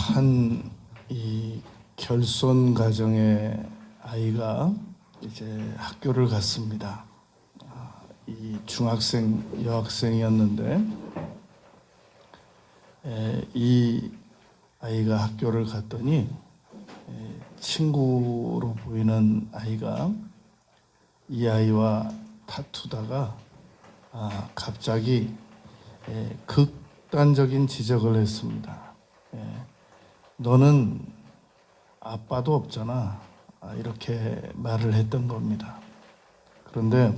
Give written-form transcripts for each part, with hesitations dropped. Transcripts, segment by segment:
한 이 결손 가정의 아이가 이제 학교를 갔습니다. 이 중학생 여학생이었는데 이 아이가 학교를 갔더니 친구로 보이는 아이가 이 아이와 다투다가 갑자기 극단적인 지적을 했습니다. 너는 아빠도 없잖아. 이렇게 말을 했던 겁니다. 그런데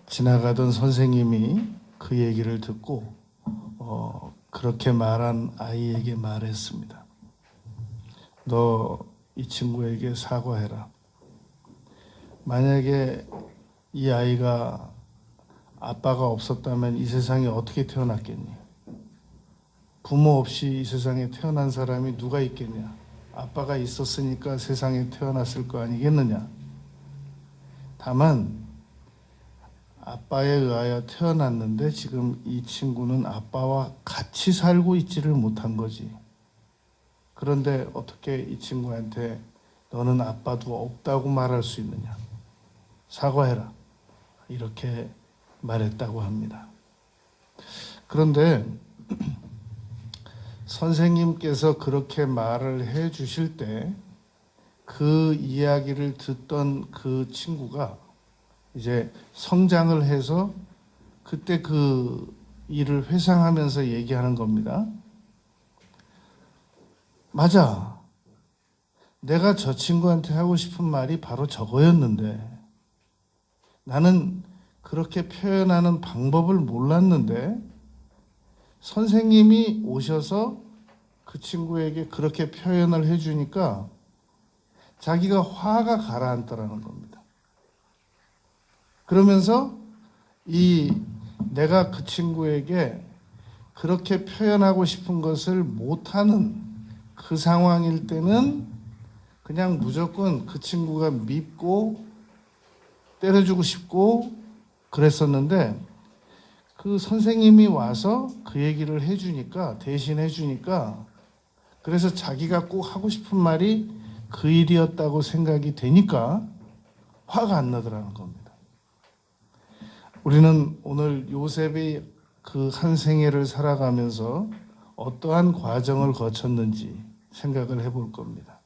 지나가던 선생님이 그 얘기를 듣고 그렇게 말한 아이에게 말했습니다. 너 이 친구에게 사과해라. 만약에 이 아이가 아빠가 없었다면 이 세상에 어떻게 태어났겠니? 부모 없이 이 세상에 태어난 사람이 누가 있겠냐? 아빠가 있었으니까 세상에 태어났을 거 아니겠느냐? 다만 아빠에 의하여 태어났는데 지금 이 친구는 아빠와 같이 살고 있지를 못한 거지. 그런데 어떻게 이 친구한테 너는 아빠도 없다고 말할 수 있느냐? 사과해라. 이렇게 말했다고 합니다. 그런데 선생님께서 그렇게 말을 해 주실 때 그 이야기를 듣던 그 친구가 이제 성장을 해서 그때 그 일을 회상하면서 얘기하는 겁니다. 맞아. 내가 저 친구한테 하고 싶은 말이 바로 저거였는데 나는 그렇게 표현하는 방법을 몰랐는데 선생님이 오셔서 그 친구에게 그렇게 표현을 해주니까 자기가 화가 가라앉더라는 겁니다. 그러면서 내가 그 친구에게 그렇게 표현하고 싶은 것을 못하는 그 상황일 때는 그냥 무조건 그 친구가 밉고 때려주고 싶고 그랬었는데 그 선생님이 와서 그 얘기를 해주니까, 대신 해주니까, 그래서 자기가 꼭 하고 싶은 말이 그 일이었다고 생각이 되니까 화가 안 나더라는 겁니다. 우리는 오늘 요셉이 그 한 생애를 살아가면서 어떠한 과정을 거쳤는지 생각을 해볼 겁니다.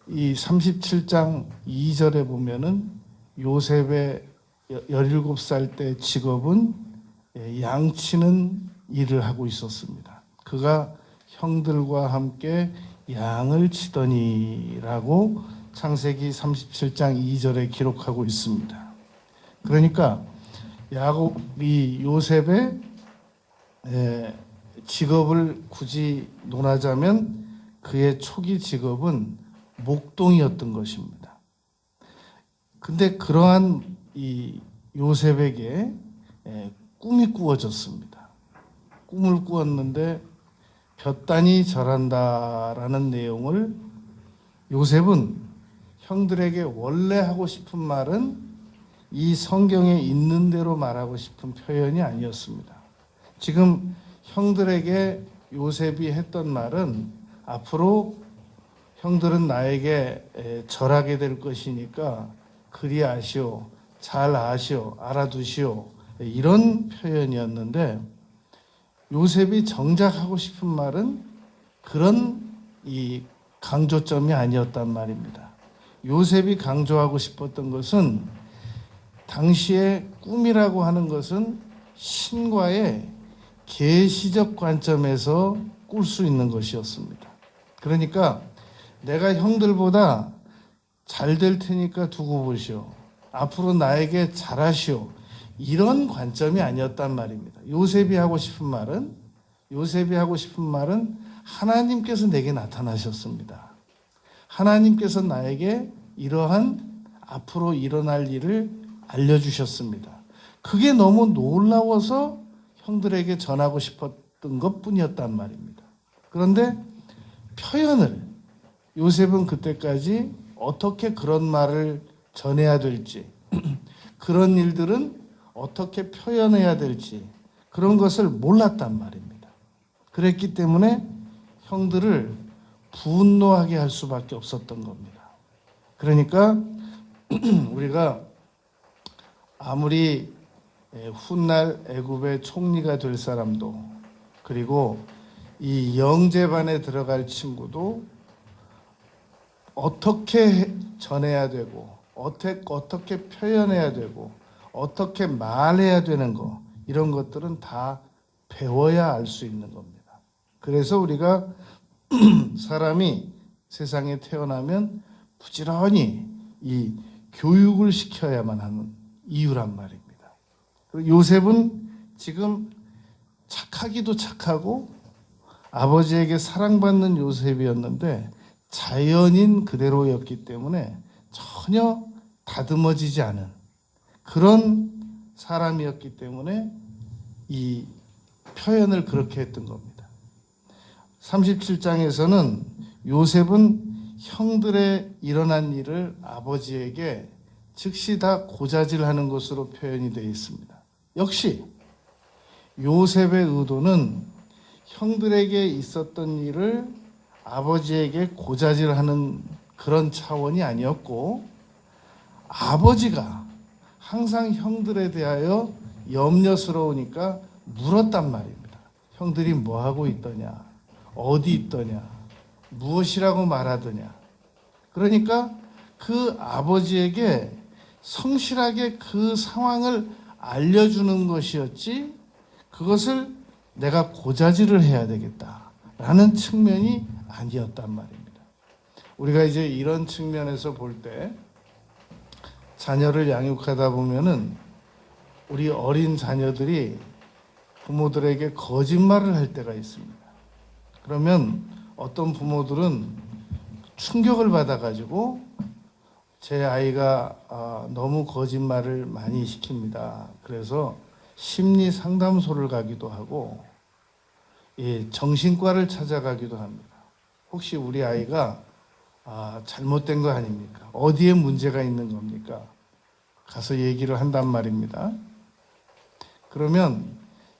이 37장 2절에 보면은 요셉의 17살 때 직업은 양치는 일을 하고 있었습니다. 그가 형들과 함께 양을 치더니라고 창세기 37장 2절에 기록하고 있습니다. 그러니까 야곱이 요셉의 직업을 굳이 논하자면 그의 초기 직업은 목동이었던 것입니다. 근데 그러한 이 요셉에게 꿈이 꾸어졌습니다. 꿈을 꾸었는데 볕단이 절한다라는 내용을 요셉은 형들에게 원래 하고 싶은 말은 이 성경에 있는 대로 말하고 싶은 표현이 아니었습니다. 지금 형들에게 요셉이 했던 말은 앞으로 형들은 나에게 절하게 될 것이니까 그리 아시오, 잘 아시오, 알아두시오, 이런 표현이었는데 요셉이 정작 하고 싶은 말은 그런 이 강조점이 아니었단 말입니다. 요셉이 강조하고 싶었던 것은 당시에 꿈이라고 하는 것은 신과의 계시적 관점에서 꿀 수 있는 것이었습니다. 그러니까 내가 형들보다 잘 될 테니까 두고 보시오. 앞으로 나에게 잘하시오. 이런 관점이 아니었단 말입니다. 요셉이 하고 싶은 말은 하나님께서 내게 나타나셨습니다. 하나님께서 나에게 이러한 앞으로 일어날 일을 알려주셨습니다. 그게 너무 놀라워서 형들에게 전하고 싶었던 것뿐이었단 말입니다. 그런데 표현을 요셉은 그때까지 어떻게 그런 말을 전해야 될지 그런 일들은 어떻게 표현해야 될지 그런 것을 몰랐단 말입니다. 그랬기 때문에 형들을 분노하게 할 수밖에 없었던 겁니다. 그러니까 우리가 아무리 훗날 애굽의 총리가 될 사람도, 그리고 이 영재반에 들어갈 친구도 어떻게 전해야 되고 어떻게 표현해야 되고 어떻게 말해야 되는 거, 이런 것들은 다 배워야 알 수 있는 겁니다. 그래서 우리가 사람이 세상에 태어나면 부지런히 이 교육을 시켜야만 하는 이유란 말입니다. 그리고 요셉은 지금 착하기도 착하고 아버지에게 사랑받는 요셉이었는데 자연인 그대로였기 때문에 전혀 다듬어지지 않은 그런 사람이었기 때문에 이 표현을 그렇게 했던 겁니다. 37장에서는 요셉은 형들의 일어난 일을 아버지에게 즉시 다 고자질하는 것으로 표현이 되어 있습니다. 역시 요셉의 의도는 형들에게 있었던 일을 아버지에게 고자질하는 그런 차원이 아니었고, 아버지가 항상 형들에 대하여 염려스러우니까 물었단 말입니다. 형들이 뭐하고 있더냐, 어디 있더냐, 무엇이라고 말하더냐. 그러니까 그 아버지에게 성실하게 그 상황을 알려주는 것이었지, 그것을 내가 고자질을 해야 되겠다라는 측면이 아니었단 말입니다. 우리가 이제 이런 측면에서 볼 때 자녀를 양육하다 보면은 우리 어린 자녀들이 부모들에게 거짓말을 할 때가 있습니다. 그러면 어떤 부모들은 충격을 받아가지고 제 아이가 너무 거짓말을 많이 시킵니다. 그래서 심리 상담소를 가기도 하고 정신과를 찾아가기도 합니다. 혹시 우리 아이가 잘못된 거 아닙니까? 어디에 문제가 있는 겁니까? 가서 얘기를 한단 말입니다. 그러면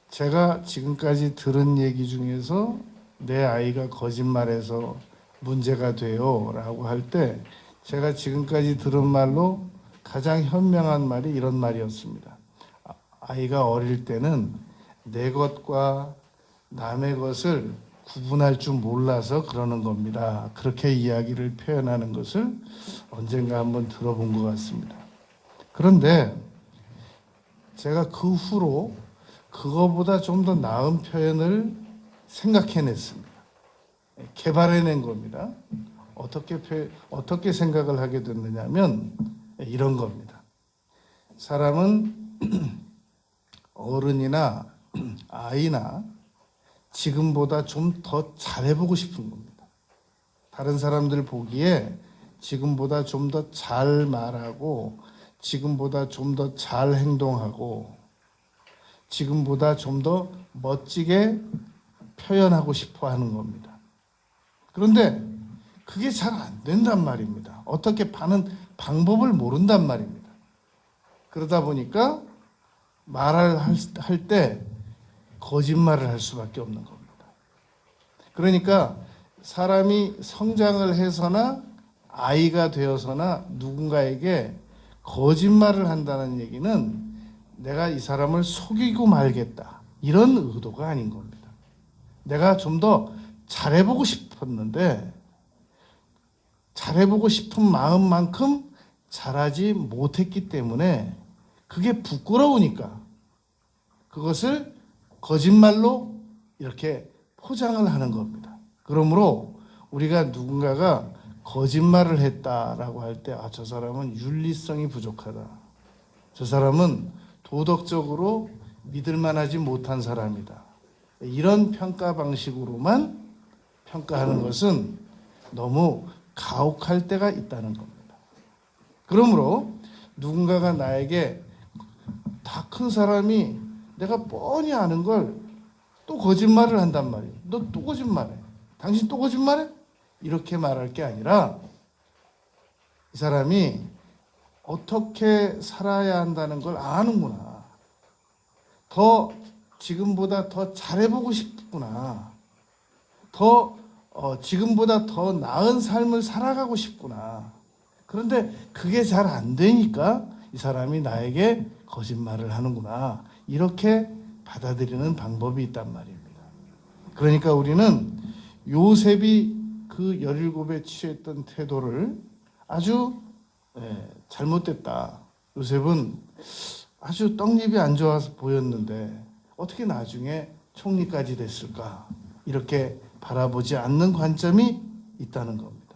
제가 지금까지 들은 얘기 중에서 내 아이가 거짓말해서 문제가 돼요 라고 할 때 제가 지금까지 들은 말로 가장 현명한 말이 이런 말이었습니다. 아이가 어릴 때는 내 것과 남의 것을 구분할 줄 몰라서 그러는 겁니다. 그렇게 이야기를 표현하는 것을 언젠가 한번 들어본 것 같습니다. 그런데 제가 그 후로 그거보다 좀 더 나은 표현을 생각해냈습니다. 개발해낸 겁니다. 어떻게 생각을 하게 됐느냐면 이런 겁니다. 사람은 어른이나 아이나 지금보다 좀 더 잘해보고 싶은 겁니다. 다른 사람들 보기에 지금보다 좀 더 잘 말하고, 지금보다 좀 더 잘 행동하고, 지금보다 좀 더 멋지게 표현하고 싶어 하는 겁니다. 그런데 그게 잘 안 된단 말입니다. 어떻게 하는 방법을 모른단 말입니다. 그러다 보니까 말을 할 때 거짓말을 할 수밖에 없는 겁니다. 그러니까 사람이 성장을 해서나 아이가 되어서나 누군가에게 거짓말을 한다는 얘기는 내가 이 사람을 속이고 말겠다, 이런 의도가 아닌 겁니다. 내가 좀 더 잘해보고 싶었는데 잘해보고 싶은 마음만큼 잘하지 못했기 때문에 그게 부끄러우니까 그것을 거짓말로 이렇게 포장을 하는 겁니다. 그러므로 우리가 누군가가 거짓말을 했다라고 할 때 저 사람은 윤리성이 부족하다, 저 사람은 도덕적으로 믿을 만하지 못한 사람이다, 이런 평가 방식으로만 평가하는 것은 너무 가혹할 때가 있다는 겁니다. 그러므로 누군가가 나에게 다 큰 사람이 내가 뻔히 아는 걸 또 거짓말을 한단 말이에요. 너 또 거짓말해. 당신 또 거짓말해? 이렇게 말할 게 아니라 이 사람이 어떻게 살아야 한다는 걸 아는구나. 지금보다 더 잘해보고 싶구나. 더 지금보다 더 나은 삶을 살아가고 싶구나. 그런데 그게 잘 안 되니까 이 사람이 나에게 거짓말을 하는구나. 이렇게 받아들이는 방법이 있단 말입니다. 그러니까 우리는 요셉이 그 17에 취했던 태도를 아주 잘못됐다. 요셉은 아주 떡잎이 안 좋아서 보였는데 어떻게 나중에 총리까지 됐을까? 이렇게 바라보지 않는 관점이 있다는 겁니다.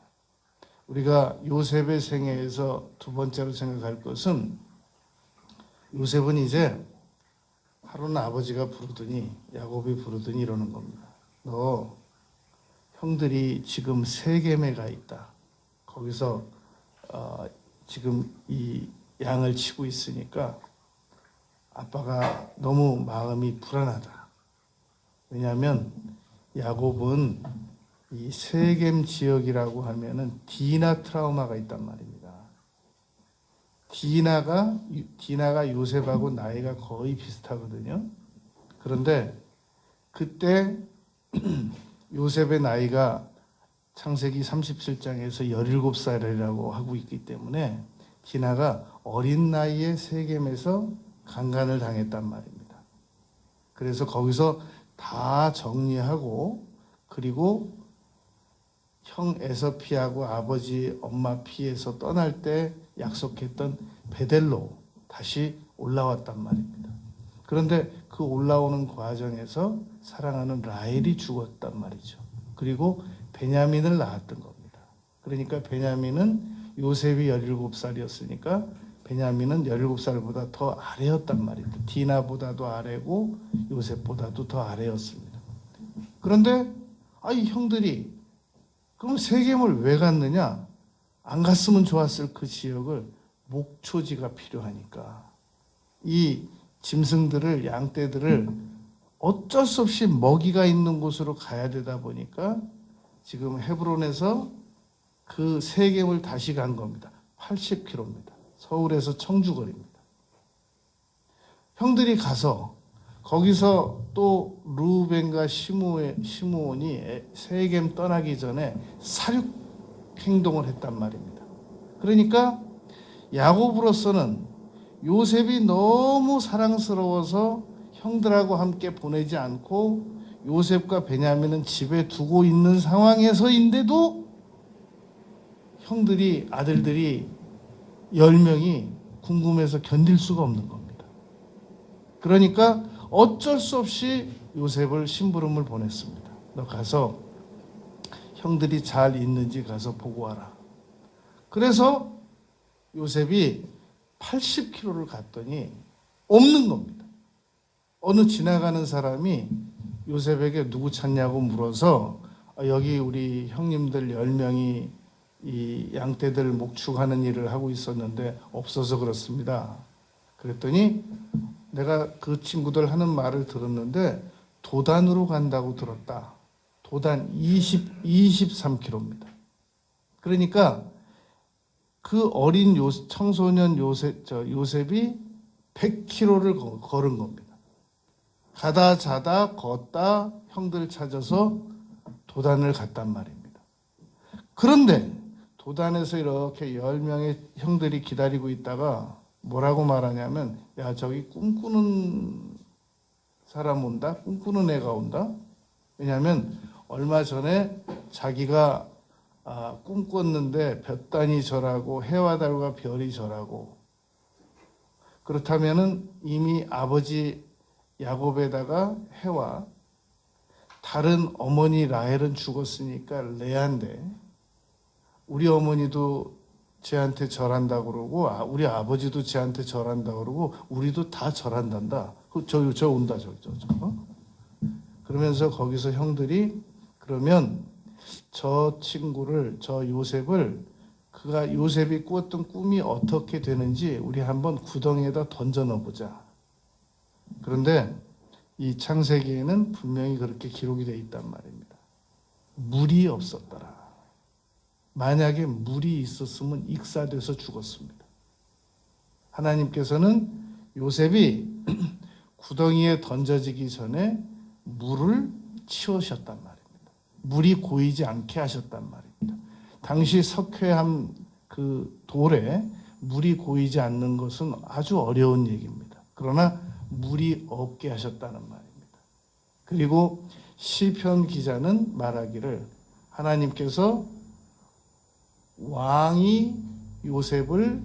우리가 요셉의 생애에서 두 번째로 생각할 것은 요셉은 이제 하루는 아버지가 부르더니 야곱이 부르더니 이러는 겁니다. 너 형들이 지금 세겜에 가 있다. 거기서 지금 이 양을 치고 있으니까 아빠가 너무 마음이 불안하다. 왜냐하면 야곱은 이 세겜 지역이라고 하면은 디나 트라우마가 있단 말입니다. 디나가 요셉하고 나이가 거의 비슷하거든요. 그런데 그때 요셉의 나이가 창세기 37장에서 17살이라고 하고 있기 때문에 디나가 어린 나이에 세겜에서 강간을 당했단 말입니다. 그래서 거기서 다 정리하고 그리고 형 에서 피하고 아버지 엄마 피해서 떠날 때 약속했던 베델로 다시 올라왔단 말입니다. 그런데 그 올라오는 과정에서 사랑하는 라헬이 죽었단 말이죠. 그리고 베냐민을 낳았던 겁니다. 그러니까 베냐민은 요셉이 17살이었으니까 베냐민은 17살보다 더 아래였단 말입니다. 디나보다도 아래고 요셉보다도 더 아래였습니다. 그런데 이 형들이 그럼 세겜을 왜 갔느냐? 안 갔으면 좋았을 그 지역을 목초지가 필요하니까 이 짐승들을 양떼들을 어쩔 수 없이 먹이가 있는 곳으로 가야 되다 보니까 지금 헤브론에서 그 세겜을 다시 간 겁니다. 80km입니다. 서울에서 청주거리입니다. 형들이 가서 거기서 또 루벤과 시므온이 세겜 떠나기 전에 사륙 행동을 했단 말입니다. 그러니까 야곱으로서는 요셉이 너무 사랑스러워서 형들하고 함께 보내지 않고 요셉과 베냐민은 집에 두고 있는 상황에서인데도 아들들이 10명이 궁금해서 견딜 수가 없는 겁니다. 그러니까 어쩔 수 없이 요셉을 심부름을 보냈습니다. 너 가서 형들이 잘 있는지 가서 보고 와라. 그래서 요셉이 80km를 갔더니 없는 겁니다. 어느 지나가는 사람이 요셉에게 누구 찾냐고 물어서 여기 우리 형님들 10명이 이 양떼들 목축하는 일을 하고 있었는데 없어서 그렇습니다. 그랬더니 내가 그 친구들 하는 말을 들었는데 도단으로 간다고 들었다. 도단 23km입니다. 그러니까 그 어린 청소년 요셉이 100km를 걸은 겁니다. 가다 자다 걷다 형들 찾아서 도단을 갔단 말입니다. 그런데 도단에서 이렇게 10명의 형들이 기다리고 있다가 뭐라고 말하냐면 야 저기 꿈꾸는 사람 온다. 꿈꾸는 애가 온다. 왜냐하면 얼마 전에 자기가 꿈꿨는데 볕단이 저라고 해와 달과 별이 저라고 그렇다면은 이미 아버지 야곱에다가 해와 다른 어머니 라헬은 죽었으니까 레아인데 우리 어머니도 쟤한테 절한다고 그러고 우리 아버지도 쟤한테 절한다고 그러고 우리도 다 절한단다. 저 온다 저. 그러면서 거기서 형들이 그러면 저 친구를 저 요셉을 그가 요셉이 꾸었던 꿈이 어떻게 되는지 우리 한번 구덩이에다 던져 넣어보자. 그런데 이 창세기에는 분명히 그렇게 기록이 되어 있단 말입니다. 물이 없었더라. 만약에 물이 있었으면 익사돼서 죽었습니다. 하나님께서는 요셉이 구덩이에 던져지기 전에 물을 치우셨단 말입니다. 물이 고이지 않게 하셨단 말입니다. 당시 석회암 그 돌에 물이 고이지 않는 것은 아주 어려운 얘기입니다. 그러나 물이 없게 하셨다는 말입니다. 그리고 시편 기자는 말하기를 하나님께서 왕이 요셉을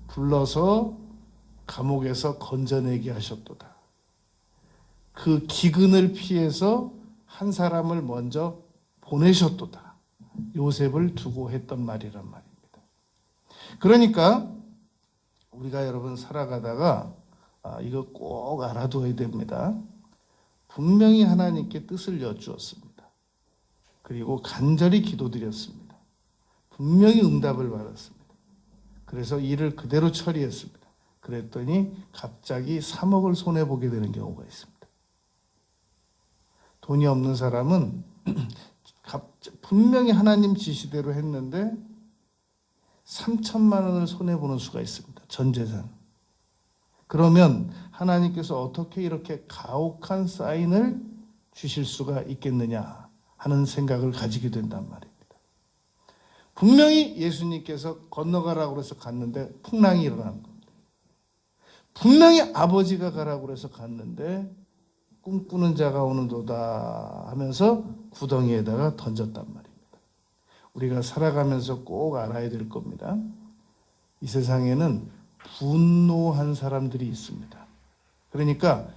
불러서 감옥에서 건져내게 하셨도다. 그 기근을 피해서 한 사람을 먼저 보내셨도다. 요셉을 두고 했던 말이란 말입니다. 그러니까 우리가 여러분 살아가다가 이거 꼭 알아둬야 됩니다. 분명히 하나님께 뜻을 여쭈었습니다. 그리고 간절히 기도드렸습니다. 분명히 응답을 받았습니다. 그래서 일을 그대로 처리했습니다. 그랬더니 갑자기 3억을 손해보게 되는 경우가 있습니다. 돈이 없는 사람은 분명히 하나님 지시대로 했는데 3천만 원을 손해보는 수가 있습니다. 전 재산. 그러면 하나님께서 어떻게 이렇게 가혹한 사인을 주실 수가 있겠느냐 하는 생각을 가지게 된단 말입니다. 분명히 예수님께서 건너가라고 해서 갔는데 풍랑이 일어난 겁니다. 분명히 아버지가 가라고 해서 갔는데 꿈꾸는 자가 오는도다 하면서 구덩이에다가 던졌단 말입니다. 우리가 살아가면서 꼭 알아야 될 겁니다. 이 세상에는 분노한 사람들이 있습니다. 그러니까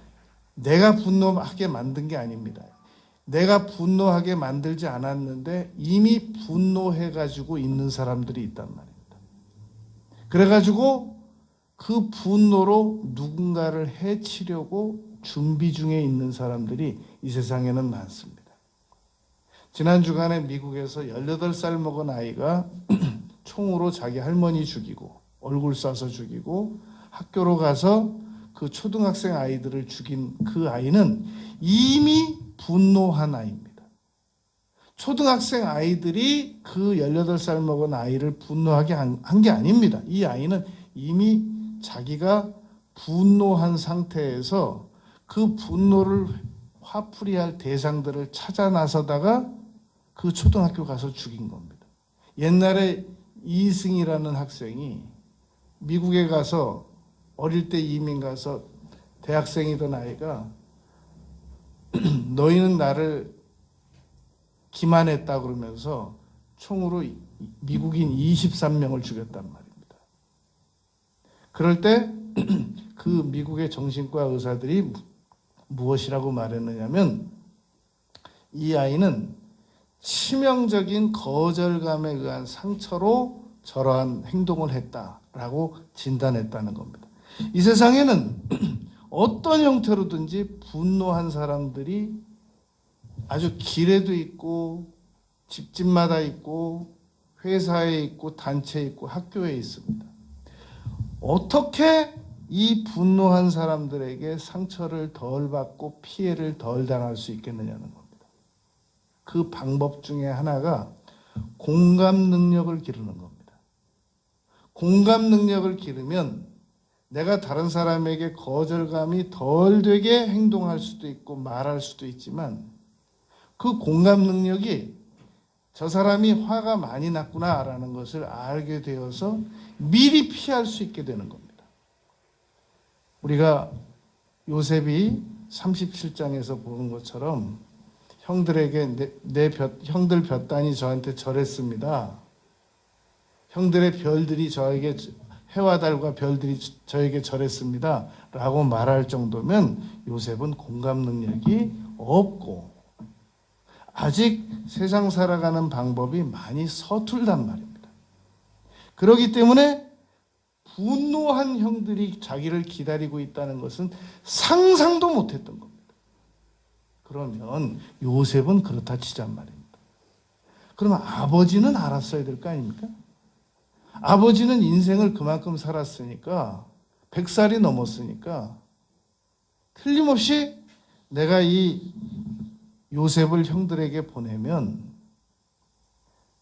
내가 분노하게 만든 게 아닙니다. 내가 분노하게 만들지 않았는데 이미 분노해가지고 있는 사람들이 있단 말입니다. 그래가지고 그 분노로 누군가를 해치려고 준비 중에 있는 사람들이 이 세상에는 많습니다. 지난 주간에 미국에서 18살 먹은 아이가 총으로 자기 할머니 죽이고 얼굴 쏴서 죽이고 학교로 가서 그 초등학생 아이들을 죽인 그 아이는 이미 분노한 아이입니다. 초등학생 아이들이 그 18살 먹은 아이를 분노하게 한 게 아닙니다. 이 아이는 이미 자기가 분노한 상태에서 그 분노를 화풀이할 대상들을 찾아 나서다가 그 초등학교 가서 죽인 겁니다. 옛날에 이승이라는 학생이 미국에 가서 어릴 때 이민 가서 대학생이던 아이가 너희는 나를 기만했다 그러면서 총으로 미국인 23명을 죽였단 말입니다. 그럴 때 그 미국의 정신과 의사들이 무엇이라고 말했느냐면 이 아이는 치명적인 거절감에 의한 상처로 저러한 행동을 했다라고 진단했다는 겁니다. 이 세상에는 어떤 형태로든지 분노한 사람들이 아주 길에도 있고 집집마다 있고 회사에 있고 단체에 있고 학교에 있습니다. 어떻게 이 분노한 사람들에게 상처를 덜 받고 피해를 덜 당할 수 있겠느냐는 겁니다. 그 방법 중에 하나가 공감 능력을 기르는 겁니다. 공감 능력을 기르면 내가 다른 사람에게 거절감이 덜 되게 행동할 수도 있고 말할 수도 있지만 그 공감 능력이 저 사람이 화가 많이 났구나라는 것을 알게 되어서 미리 피할 수 있게 되는 겁니다. 우리가 요셉이 37장에서 보는 것처럼 형들에게 형들 볕단이 저한테 절했습니다. 형들의 별들이 저에게 해와 달과 별들이 저에게 절했습니다. 라고 말할 정도면 요셉은 공감 능력이 없고 아직 세상 살아가는 방법이 많이 서툴단 말입니다. 그렇기 때문에 분노한 형들이 자기를 기다리고 있다는 것은 상상도 못했던 겁니다. 그러면 요셉은 그렇다 치잔 말입니다. 그러면 아버지는 알았어야 될 거 아닙니까? 아버지는 인생을 그만큼 살았으니까 100살이 넘었으니까 틀림없이 내가 이 요셉을 형들에게 보내면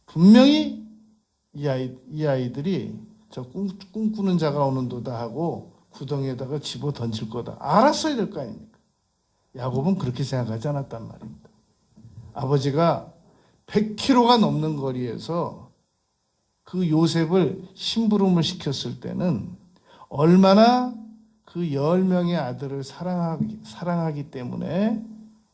분명히 이 아이들이 저 꿈꾸는 자가 오는도다 하고 구덩이에다가 집어 던질 거다. 알았어야 될 거 아닙니까? 야곱은 그렇게 생각하지 않았단 말입니다. 아버지가 100km가 넘는 거리에서 그 요셉을 심부름을 시켰을 때는 얼마나 그 10명의 아들을 사랑하기 때문에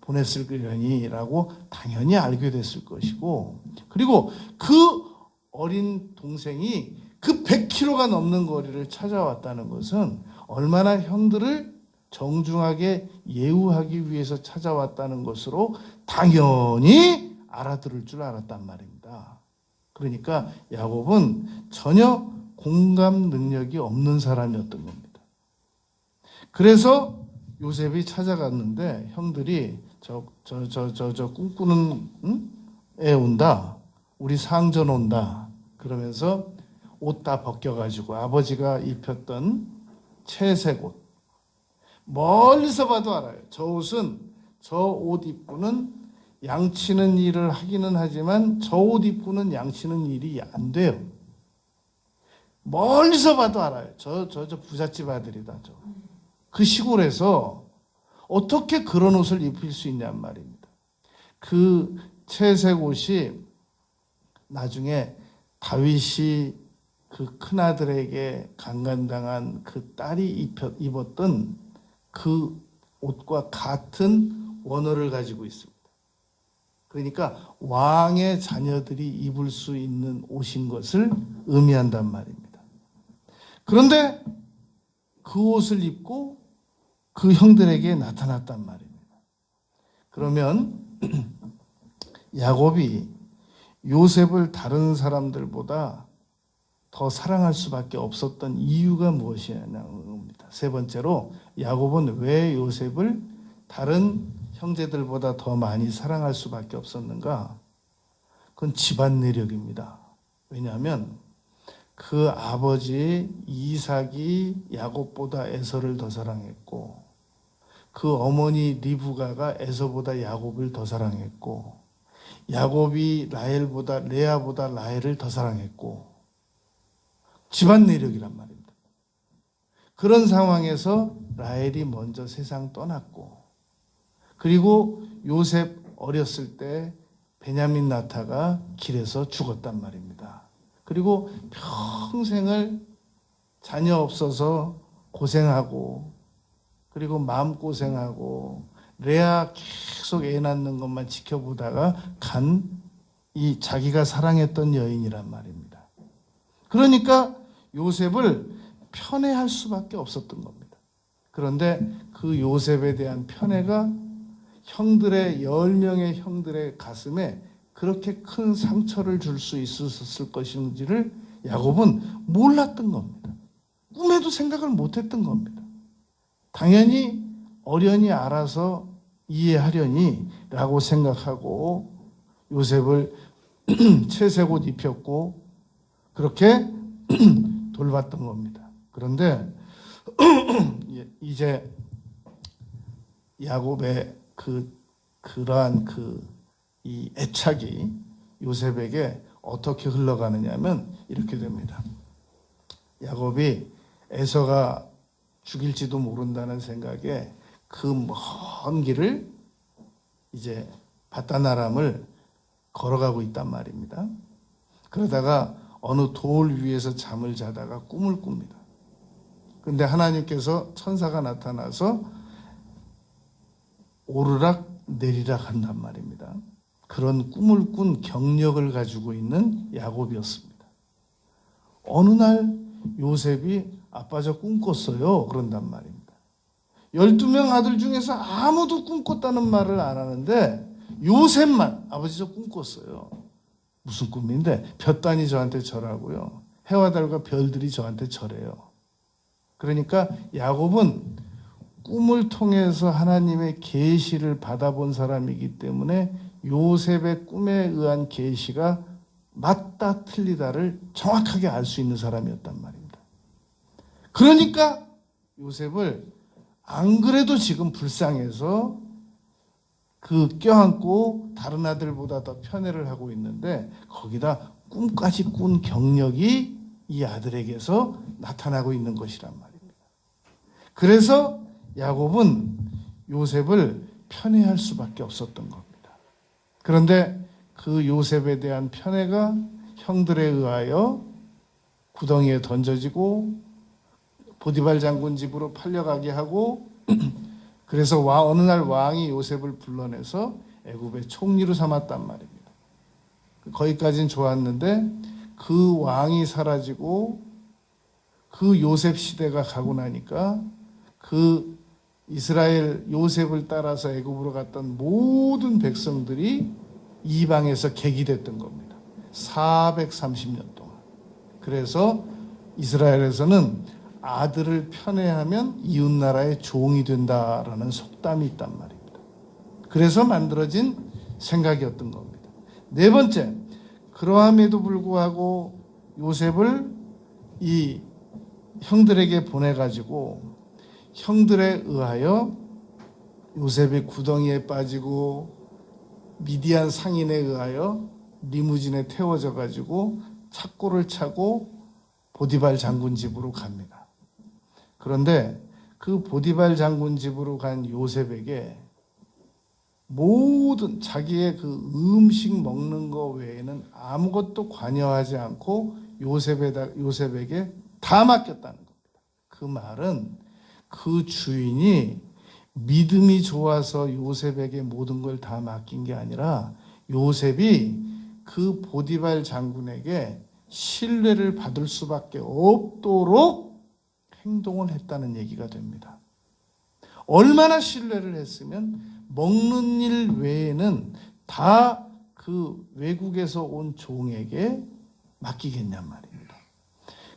보냈을 거니라고 당연히 알게 됐을 것이고, 그리고 그 어린 동생이 그 100km가 넘는 거리를 찾아왔다는 것은 얼마나 형들을 정중하게 예우하기 위해서 찾아왔다는 것으로 당연히 알아들을 줄 알았단 말입니다. 그러니까 야곱은 전혀 공감 능력이 없는 사람이었던 겁니다. 그래서 요셉이 찾아갔는데 형들이 저 꿈꾸는 애 온다, 우리 상전 온다 그러면서 옷 다 벗겨가지고 아버지가 입혔던 채색 옷, 멀리서 봐도 알아요. 저 옷은, 저 옷 입고는 양치는 일을 하기는 하지만 저 옷 입고는 양치는 일이 안 돼요. 멀리서 봐도 알아요. 저 부잣집 아들이다. 그 시골에서 어떻게 그런 옷을 입힐 수 있냔 말입니다. 그 채색 옷이 나중에 다윗이 그 큰아들에게 강간당한 그 딸이 입었던 그 옷과 같은 원어를 가지고 있습니다. 그러니까 왕의 자녀들이 입을 수 있는 옷인 것을 의미한단 말입니다. 그런데 그 옷을 입고 그 형들에게 나타났단 말입니다. 그러면 야곱이 요셉을 다른 사람들보다 더 사랑할 수밖에 없었던 이유가 무엇이냐는 겁니다. 세 번째로 야곱은 왜 요셉을 다른 형제들보다 더 많이 사랑할 수밖에 없었는가? 그건 집안 내력입니다. 왜냐하면 그 아버지 이삭이 야곱보다 에서를 더 사랑했고, 그 어머니 리브가가 에서보다 야곱을 더 사랑했고, 야곱이 레아보다 라헬을 더 사랑했고, 집안 내력이란 말입니다. 그런 상황에서 라헬이 먼저 세상 떠났고, 그리고 요셉 어렸을 때 베냐민 나타가 길에서 죽었단 말입니다. 그리고 평생을 자녀 없어서 고생하고, 그리고 마음고생하고, 레아 계속 애 낳는 것만 지켜보다가 간 이 자기가 사랑했던 여인이란 말입니다. 그러니까 요셉을 편애할 수밖에 없었던 겁니다. 그런데 그 요셉에 대한 편애가 형들의 10명의 형들의 가슴에 그렇게 큰 상처를 줄 수 있었을 것인지를 야곱은 몰랐던 겁니다. 꿈에도 생각을 못했던 겁니다. 당연히 어련히 알아서 이해하려니 라고 생각하고 요셉을 채색 옷 입혔고 그렇게 돌봤던 겁니다. 그런데 이제 야곱의 그러한 이 애착이 요셉에게 어떻게 흘러가느냐면 이렇게 됩니다. 야곱이 에서가 죽일지도 모른다는 생각에 그 먼 길을 이제 바다나람을 걸어가고 있단 말입니다. 그러다가 어느 돌 위에서 잠을 자다가 꿈을 꿉니다. 근데 하나님께서 천사가 나타나서 오르락 내리락 한단 말입니다. 그런 꿈을 꾼 경력을 가지고 있는 야곱이었습니다. 어느 날 요셉이 아빠 저 꿈 꿨어요 그런단 말입니다. 12명 아들 중에서 아무도 꿈 꿨다는 말을 안 하는데 요셉만 아버지 저 꿈 꿨어요. 무슨 꿈인데? 볕단이 저한테 절하고요, 해와 달과 별들이 저한테 절해요. 그러니까 야곱은 꿈을 통해서 하나님의 계시를 받아본 사람이기 때문에 요셉의 꿈에 의한 계시가 맞다 틀리다를 정확하게 알 수 있는 사람이었단 말입니다. 그러니까 요셉을 안 그래도 지금 불쌍해서 껴안고 다른 아들보다 더 편애를 하고 있는데 거기다 꿈까지 꾼 경력이 이 아들에게서 나타나고 있는 것이란 말입니다. 그래서 야곱은 요셉을 편애할 수밖에 없었던 겁니다. 그런데 그 요셉에 대한 편애가 형들에 의하여 구덩이에 던져지고 보디발 장군 집으로 팔려가게 하고 그래서 어느 날 왕이 요셉을 불러내서 애굽의 총리로 삼았단 말입니다. 거기까지는 좋았는데 그 왕이 사라지고 그 요셉 시대가 가고 나니까 그 이스라엘 요셉을 따라서 애굽으로 갔던 모든 백성들이 이방에서 객이됐던 겁니다. 430년 동안. 그래서 이스라엘에서는 아들을 편애하면 이웃나라의 종이 된다라는 속담이 있단 말입니다. 그래서 만들어진 생각이었던 겁니다. 네 번째, 그러함에도 불구하고 요셉을 이 형들에게 보내가지고 형들에 의하여 요셉이 구덩이에 빠지고 미디안 상인에 의하여 리무진에 태워져 가지고 착고를 차고 보디발 장군 집으로 갑니다. 그런데 그 보디발 장군 집으로 간 요셉에게 모든 자기의 그 음식 먹는 거 외에는 아무것도 관여하지 않고 요셉에게 다 맡겼다는 겁니다. 그 말은 그 주인이 믿음이 좋아서 요셉에게 모든 걸 다 맡긴 게 아니라 요셉이 그 보디발 장군에게 신뢰를 받을 수밖에 없도록 행동을 했다는 얘기가 됩니다. 얼마나 신뢰를 했으면 먹는 일 외에는 다 그 외국에서 온 종에게 맡기겠냔 말입니다.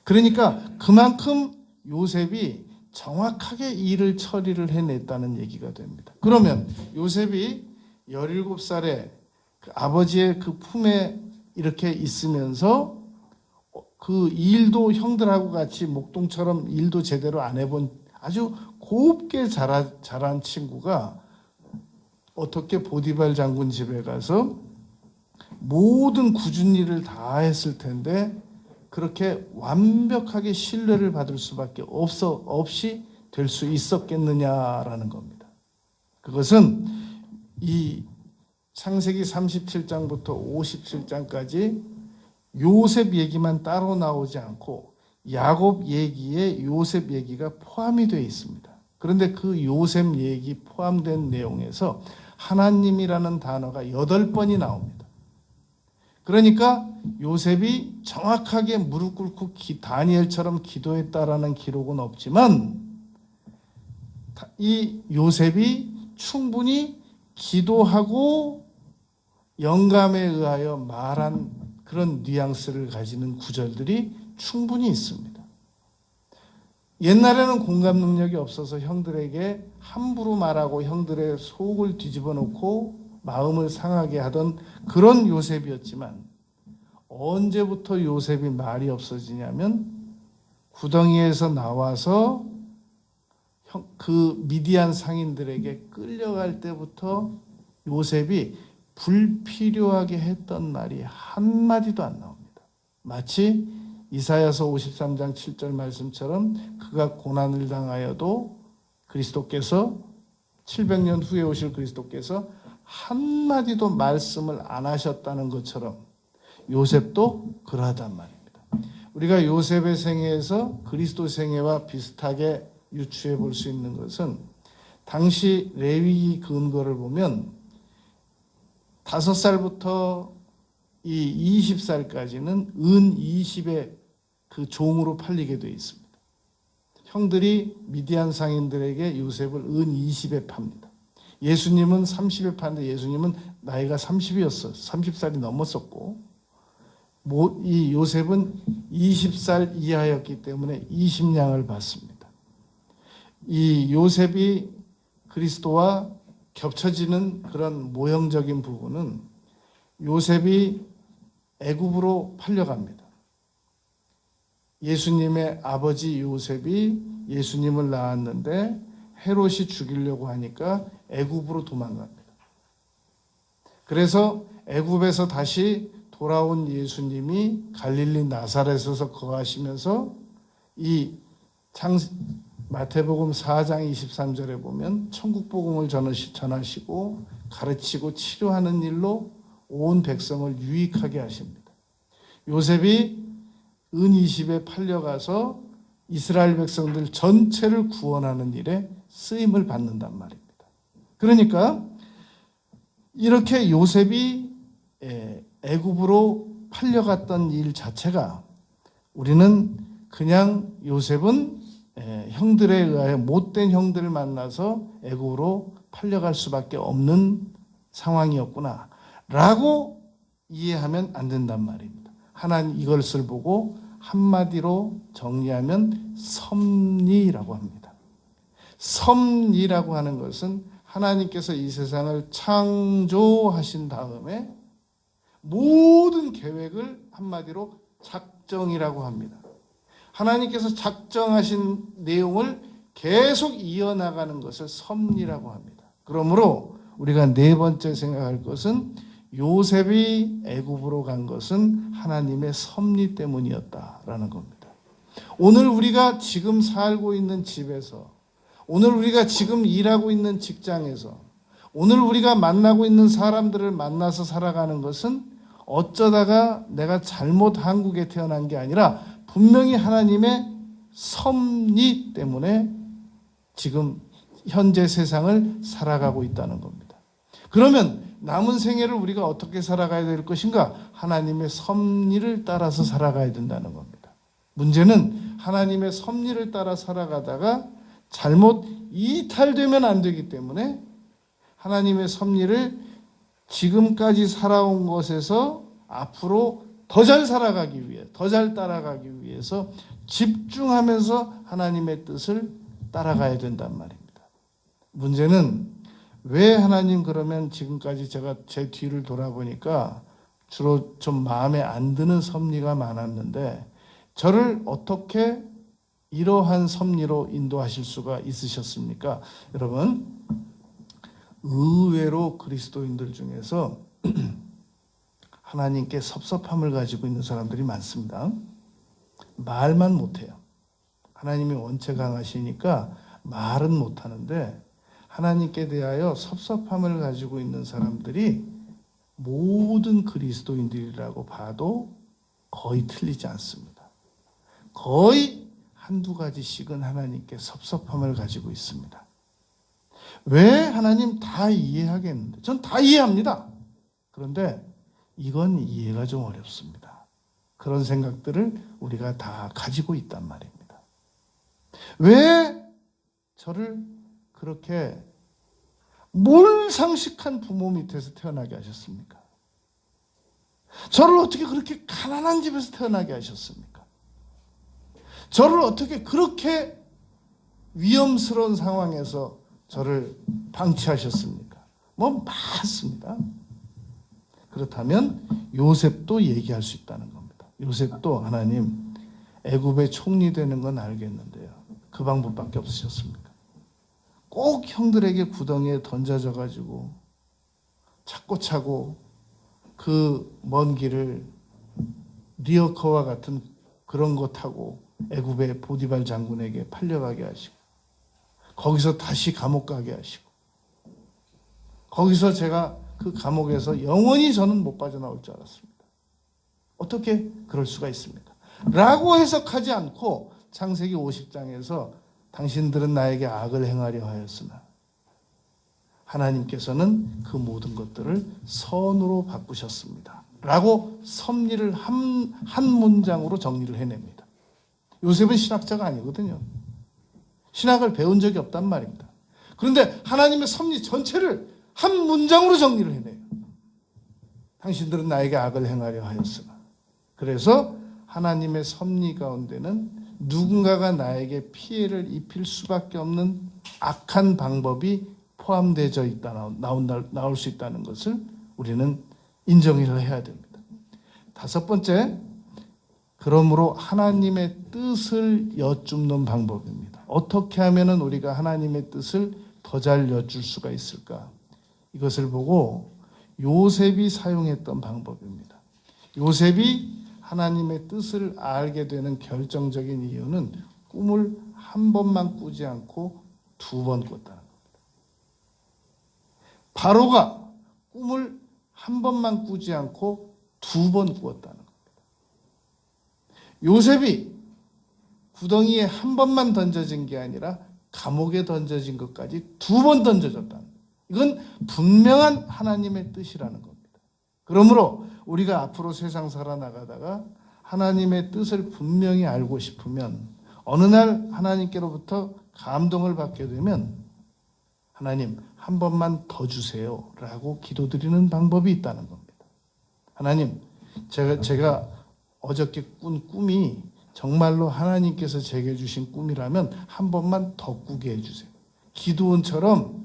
그러니까 그만큼 요셉이 정확하게 일을 처리를 해냈다는 얘기가 됩니다. 그러면 요셉이 17살에 그 아버지의 그 품에 이렇게 있으면서 그 일도 형들하고 같이 목동처럼 일도 제대로 안 해본 아주 곱게 자란 친구가 어떻게 보디발 장군 집에 가서 모든 굳은 일을 다 했을 텐데 그렇게 완벽하게 신뢰를 받을 수밖에 없이 될 수 있었겠느냐라는 겁니다. 그것은 이 창세기 37장부터 57장까지 요셉 얘기만 따로 나오지 않고 야곱 얘기에 요셉 얘기가 포함이 되어 있습니다. 그런데 그 요셉 얘기 포함된 내용에서 하나님이라는 단어가 8번이 나옵니다. 그러니까 요셉이 정확하게 무릎 꿇고 다니엘처럼 기도했다라는 기록은 없지만 이 요셉이 충분히 기도하고 영감에 의하여 말한 그런 뉘앙스를 가지는 구절들이 충분히 있습니다. 옛날에는 공감 능력이 없어서 형들에게 함부로 말하고 형들의 속을 뒤집어 놓고 마음을 상하게 하던 그런 요셉이었지만 언제부터 요셉이 말이 없어지냐면 구덩이에서 나와서 그 미디안 상인들에게 끌려갈 때부터 요셉이 불필요하게 했던 말이 한마디도 안 나옵니다. 마치 이사야서 53장 7절 말씀처럼 그가 고난을 당하여도 그리스도께서 700년 후에 오실 그리스도께서 한마디도 말씀을 안 하셨다는 것처럼 요셉도 그러하단 말입니다. 우리가 요셉의 생애에서 그리스도 생애와 비슷하게 유추해 볼 수 있는 것은 당시 레위기 근거를 보면 5살부터 이 20살까지는 은 20의 그 종으로 팔리게 되어 있습니다. 형들이 미디안 상인들에게 요셉을 은 20에 팝니다. 예수님은 30에 파는데 예수님은 나이가 30이었어. 30살이 넘었었고 이 요셉은 20살 이하였기 때문에 20냥을 받습니다. 이 요셉이 그리스도와 겹쳐지는 그런 모형적인 부분은 요셉이 애굽으로 팔려갑니다. 예수님의 아버지 요셉이 예수님을 낳았는데 헤롯이 죽이려고 하니까 애굽으로 도망갑니다. 그래서 애굽에서 다시 돌아온 예수님이 갈릴리 나사렛에서 거하시면서 이 마태복음 4장 23절에 보면 천국복음을 전하시고 가르치고 치료하는 일로 온 백성을 유익하게 하십니다. 요셉이 은 20에 팔려가서 이스라엘 백성들 전체를 구원하는 일에 쓰임을 받는단 말입니다. 그러니까 이렇게 요셉이 애굽으로 팔려갔던 일 자체가 우리는 그냥 요셉은 형들에 의하여 못된 형들을 만나서 애굽으로 팔려갈 수밖에 없는 상황이었구나 라고 이해하면 안 된단 말입니다. 하나님 이것을 보고 한마디로 정리하면 섭리라고 합니다. 섭리라고 하는 것은 하나님께서 이 세상을 창조하신 다음에 모든 계획을 한마디로 작정이라고 합니다. 하나님께서 작정하신 내용을 계속 이어나가는 것을 섭리라고 합니다. 그러므로 우리가 네 번째 생각할 것은 요셉이 애굽으로 간 것은 하나님의 섭리 때문이었다라는 겁니다. 오늘 우리가 지금 살고 있는 집에서, 오늘 우리가 지금 일하고 있는 직장에서, 오늘 우리가 만나고 있는 사람들을 만나서 살아가는 것은 어쩌다가 내가 잘못 한국에 태어난 게 아니라 분명히 하나님의 섭리 때문에 지금 현재 세상을 살아가고 있다는 겁니다. 그러면 남은 생애를 우리가 어떻게 살아가야 될 것인가? 하나님의 섭리를 따라서 살아가야 된다는 겁니다. 문제는 하나님의 섭리를 따라 살아가다가 잘못 이탈되면 안 되기 때문에 하나님의 섭리를 지금까지 살아온 것에서 앞으로 더 잘 살아가기 위해, 더 잘 따라가기 위해서 집중하면서 하나님의 뜻을 따라가야 된단 말입니다. 문제는 왜 하나님 그러면 지금까지 제가 제 뒤를 돌아보니까 주로 좀 마음에 안 드는 섭리가 많았는데 저를 어떻게 이러한 섭리로 인도하실 수가 있으셨습니까? 여러분, 의외로 그리스도인들 중에서 하나님께 섭섭함을 가지고 있는 사람들이 많습니다. 말만 못해요. 하나님이 원체 강하시니까 말은 못하는데 하나님께 대하여 섭섭함을 가지고 있는 사람들이 모든 그리스도인들이라고 봐도 거의 틀리지 않습니다. 거의 한두 가지씩은 하나님께 섭섭함을 가지고 있습니다. 왜 하나님 다 이해하겠는데? 전 다 이해합니다. 그런데 이건 이해가 좀 어렵습니다. 그런 생각들을 우리가 다 가지고 있단 말입니다. 왜 저를 그렇게 몰상식한 부모 밑에서 태어나게 하셨습니까? 저를 어떻게 그렇게 가난한 집에서 태어나게 하셨습니까? 저를 어떻게 그렇게 위험스러운 상황에서 저를 방치하셨습니까? 뭐 많습니다. 그렇다면 요셉도 얘기할 수 있다는 겁니다. 요셉도 하나님 애굽의 총리 되는 건 알겠는데요. 그 방법밖에 없으셨습니까? 꼭 형들에게 구덩이에 던져져 가지고 찾고 차고 그 먼 길을 리어커와 같은 그런 거 타고 애굽의 보디발 장군에게 팔려가게 하시고 거기서 다시 감옥 가게 하시고 거기서 제가 그 감옥에서 영원히 저는 못 빠져나올 줄 알았습니다. 어떻게 그럴 수가 있습니까? 라고 해석하지 않고 창세기 50장에서 당신들은 나에게 악을 행하려 하였으나 하나님께서는 그 모든 것들을 선으로 바꾸셨습니다. 라고 섭리를 한 문장으로 정리를 해냅니다. 요셉은 신학자가 아니거든요. 신학을 배운 적이 없단 말입니다. 그런데 하나님의 섭리 전체를 한 문장으로 정리를 해내요. 당신들은 나에게 악을 행하려 하였으나. 그래서 하나님의 섭리 가운데는 누군가가 나에게 피해를 입힐 수밖에 없는 악한 방법이 포함되어 있다, 나올 수 있다는 것을 우리는 인정을 해야 됩니다. 다섯 번째, 그러므로 하나님의 뜻을 여쭙는 방법입니다. 어떻게 하면 우리가 하나님의 뜻을 더 잘 여쭐 수가 있을까? 이것을 보고 요셉이 사용했던 방법입니다. 요셉이 하나님의 뜻을 알게 되는 결정적인 이유는 꿈을 한 번만 꾸지 않고 두 번 꿨다는 겁니다. 바로가 꿈을 한 번만 꾸지 않고 2번 꾸었다는 겁니다. 요셉이 구덩이에 한 번만 던져진 게 아니라 감옥에 던져진 것까지 2번 던져졌다는 거예요. 이건 분명한 하나님의 뜻이라는 겁니다. 그러므로 우리가 앞으로 세상 살아나가다가 하나님의 뜻을 분명히 알고 싶으면 어느 날 하나님께로부터 감동을 받게 되면 하나님 한 번만 더 주세요 라고 기도드리는 방법이 있다는 겁니다. 하나님 제가 어저께 꾼 꿈이 정말로 하나님께서 제게 주신 꿈이라면 한 번만 더 꾸게 해주세요. 기드온처럼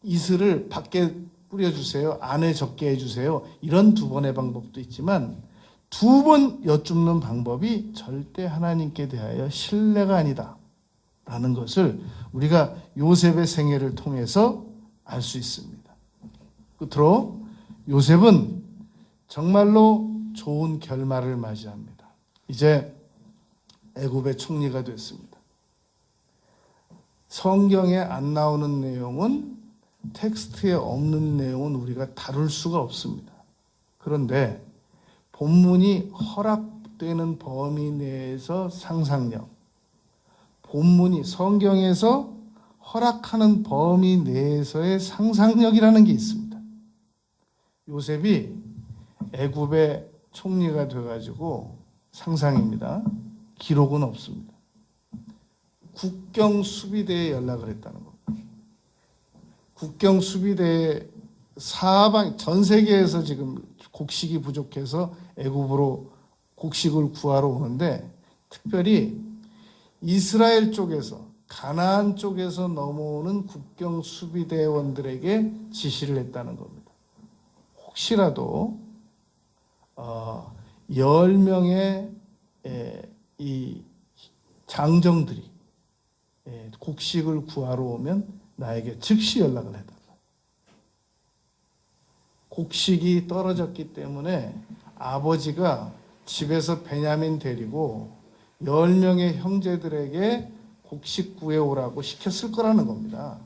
이슬을 밖에 뿌려주세요. 안에 적게 해주세요. 이런 2번의 방법도 있지만 2번 여쭙는 방법이 절대 하나님께 대하여 신뢰가 아니다 라는 것을 우리가 요셉의 생애를 통해서 알 수 있습니다. 끝으로 요셉은 정말로 좋은 결말을 맞이합니다. 이제 애굽의 총리가 됐습니다. 성경에 안 나오는 내용은, 텍스트에 없는 내용은 우리가 다룰 수가 없습니다. 그런데 본문이 허락되는 범위 내에서 상상력, 본문이 성경에서 허락하는 범위 내에서의 상상력이라는 게 있습니다. 요셉이 애굽의 총리가 돼가지고, 상상입니다. 기록은 없습니다. 국경 수비대에 연락을 했다는 겁니다. 국경 수비대 사방, 전 세계에서 지금 곡식이 부족해서 애굽으로 곡식을 구하러 오는데, 특별히 이스라엘 쪽에서, 가나안 쪽에서 넘어오는 국경 수비대원들에게 지시를 했다는 겁니다. 혹시라도 10명의 이 장정들이 곡식을 구하러 오면 나에게 즉시 연락을 해달라. 곡식이 떨어졌기 때문에 아버지가 집에서 베냐민 데리고 10명의 형제들에게 곡식 구해오라고 시켰을 거라는 겁니다.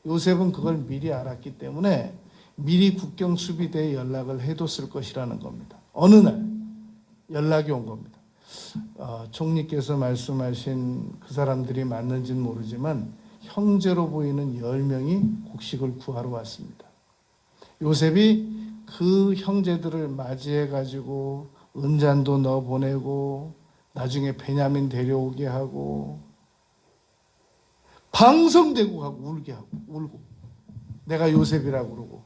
요셉은 그걸 미리 알았기 때문에 미리 국경 수비대에 연락을 해뒀을 것이라는 겁니다. 어느 날 연락이 온 겁니다. 총리께서 말씀하신 그 사람들이 맞는지는 모르지만 형제로 보이는 10명이 곡식을 구하러 왔습니다. 요셉이 그 형제들을 맞이해가지고 은잔도 넣어 보내고 나중에 베냐민 데려오게 하고 방성대고 하고 울고 내가 요셉이라고 그러고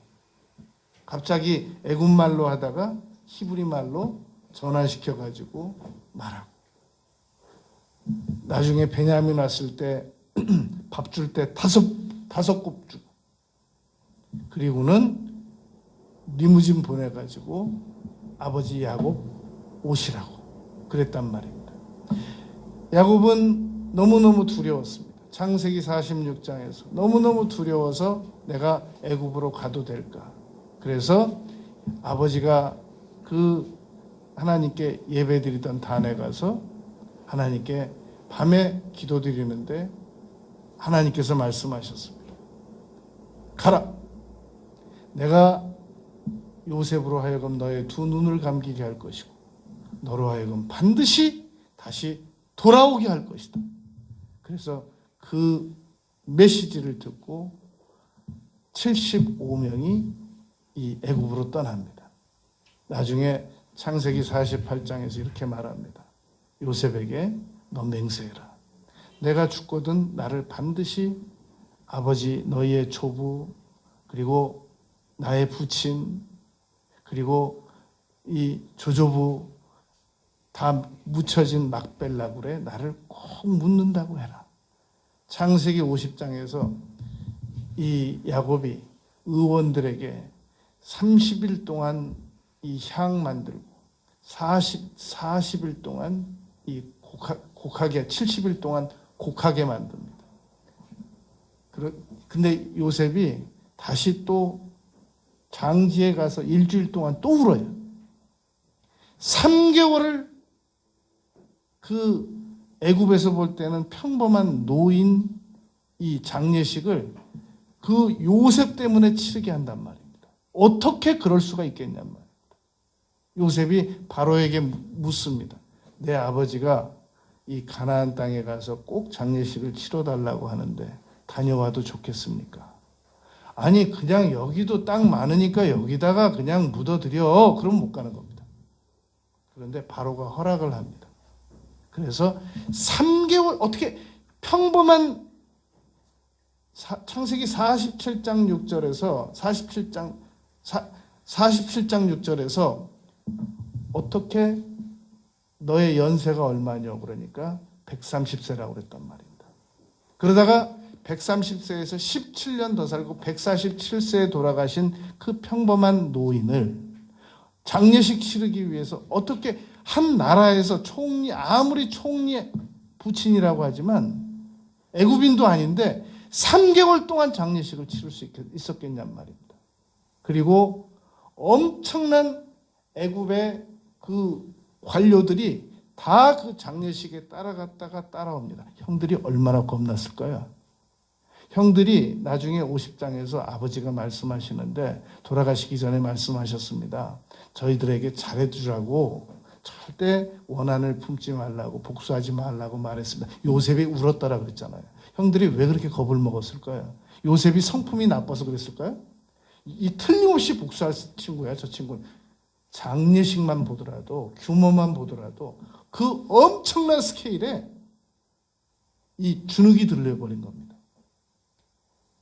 갑자기 애굽말로 하다가 히브리 말로 전환시켜가지고 말하고 나중에 베냐민 왔을 때 밥 줄 때 다섯 곱 주고 그리고는 리무진 보내가지고 아버지 야곱 오시라고 그랬단 말입니다. 야곱은 너무너무 두려웠습니다. 창세기 46장에서 너무너무 두려워서 내가 애굽으로 가도 될까. 그래서 아버지가 그 하나님께 예배드리던 단에 가서 하나님께 밤에 기도드리는데 하나님께서 말씀하셨습니다. 가라. 내가 요셉으로 하여금 너의 2 눈을 감기게 할 것이고 너로 하여금 반드시 다시 돌아오게 할 것이다. 그래서 그 메시지를 듣고 75명이 이 애굽으로 떠납니다. 나중에 창세기 48장에서 이렇게 말합니다. 요셉에게 너 맹세해라. 내가 죽거든 나를 반드시 아버지 너희의 조부 그리고 나의 부친 그리고 이 조조부 다 묻혀진 막벨라굴에 나를 꼭 묻는다고 해라. 창세기 50장에서 이 야곱이 의원들에게 30일 동안 이 향 만들고 40일 동안 이 곡하게 70일 동안 곡하게 만듭니다. 근데 요셉이 다시 또 장지에 가서 일주일 동안 또 울어요. 3개월을 그 애굽에서 볼 때는 평범한 노인 이 장례식을 그 요셉 때문에 치르게 한단 말입니다. 어떻게 그럴 수가 있겠냔 말입니다. 요셉이 바로에게 묻습니다. 내 아버지가 이 가나안 땅에 가서 꼭 장례식을 치러달라고 하는데 다녀와도 좋겠습니까? 아니 그냥 여기도 땅 많으니까 여기다가 그냥 묻어드려. 그럼 못 가는 겁니다. 그런데 바로가 허락을 합니다. 그래서 3개월 어떻게 평범한 창세기 47장 6절에서 47장 6절에서 어떻게 너의 연세가 얼마냐 그러니까 130세라고 그랬단 말입니다. 그러다가 130세에서 17년 더 살고 147세에 돌아가신 그 평범한 노인을 장례식 치르기 위해서 어떻게 한 나라에서 총리 아무리 총리 부친이라고 하지만 애굽인도 아닌데 3개월 동안 장례식을 치를 수 있었겠냔 말입니다. 그리고 엄청난 애굽의 그 관료들이 다 그 장례식에 따라갔다가 따라옵니다. 형들이 얼마나 겁났을까요? 형들이 나중에 50장에서 아버지가 말씀하시는데 돌아가시기 전에 말씀하셨습니다. 저희들에게 잘해주라고 절대 원한을 품지 말라고 복수하지 말라고 말했습니다. 요셉이 울었다라 그랬잖아요. 형들이 왜 그렇게 겁을 먹었을까요? 요셉이 성품이 나빠서 그랬을까요? 이 틀림없이 복수할 친구야, 저 친구는. 장례식만 보더라도 규모만 보더라도 그 엄청난 스케일에 이 주눅이 들려버린 겁니다.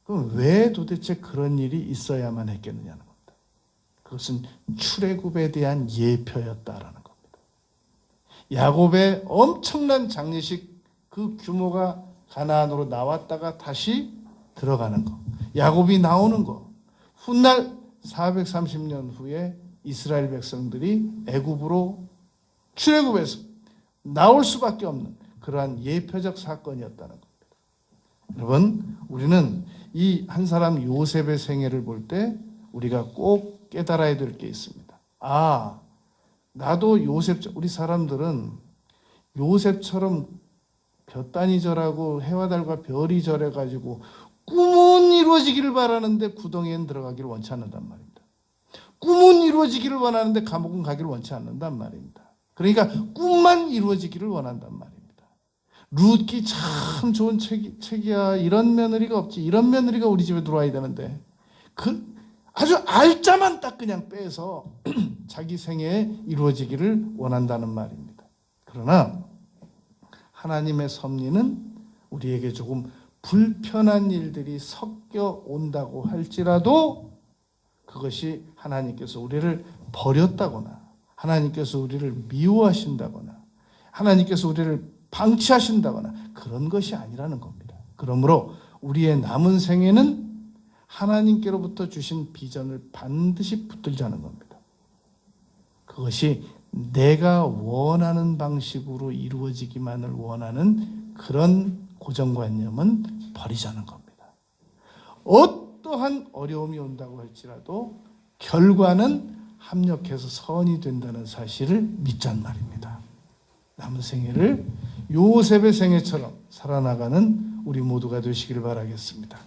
그럼 왜 도대체 그런 일이 있어야만 했겠느냐는 겁니다. 그것은 출애굽에 대한 예표였다라는 겁니다. 야곱의 엄청난 장례식 그 규모가 가나안으로 나왔다가 다시 들어가는 거. 야곱이 나오는 거. 훗날 430년 후에 이스라엘 백성들이 애굽으로 출애굽에서 나올 수밖에 없는 그러한 예표적 사건이었다는 겁니다. 여러분, 우리는 이 한 사람 요셉의 생애를 볼 때 우리가 꼭 깨달아야 될 게 있습니다. 아, 나도 우리 사람들은 요셉처럼 볕단이 절하고 해와 달과 별이 절해가지고 꿈은 이루어지기를 바라는데 구덩이엔 들어가기를 원치 않는단 말입니다. 꿈은 이루어지기를 원하는데 감옥은 가기를 원치 않는단 말입니다. 그러니까 꿈만 이루어지기를 원한단 말입니다. 룻기 참 좋은 책이야. 이런 며느리가 없지. 이런 며느리가 우리 집에 들어와야 되는데 그 아주 알짜만 딱 그냥 빼서 자기 생애에 이루어지기를 원한다는 말입니다. 그러나 하나님의 섭리는 우리에게 조금 불편한 일들이 섞여 온다고 할지라도 그것이 하나님께서 우리를 버렸다거나 하나님께서 우리를 미워하신다거나 하나님께서 우리를 방치하신다거나 그런 것이 아니라는 겁니다. 그러므로 우리의 남은 생애는 하나님께로부터 주신 비전을 반드시 붙들자는 겁니다. 그것이 내가 원하는 방식으로 이루어지기만을 원하는 그런 고정관념은 버리자는 겁니다. 어떠한 어려움이 온다고 할지라도 결과는 합력해서 선이 된다는 사실을 믿자는 말입니다. 남은 생애를 요셉의 생애처럼 살아나가는 우리 모두가 되시기를 바라겠습니다.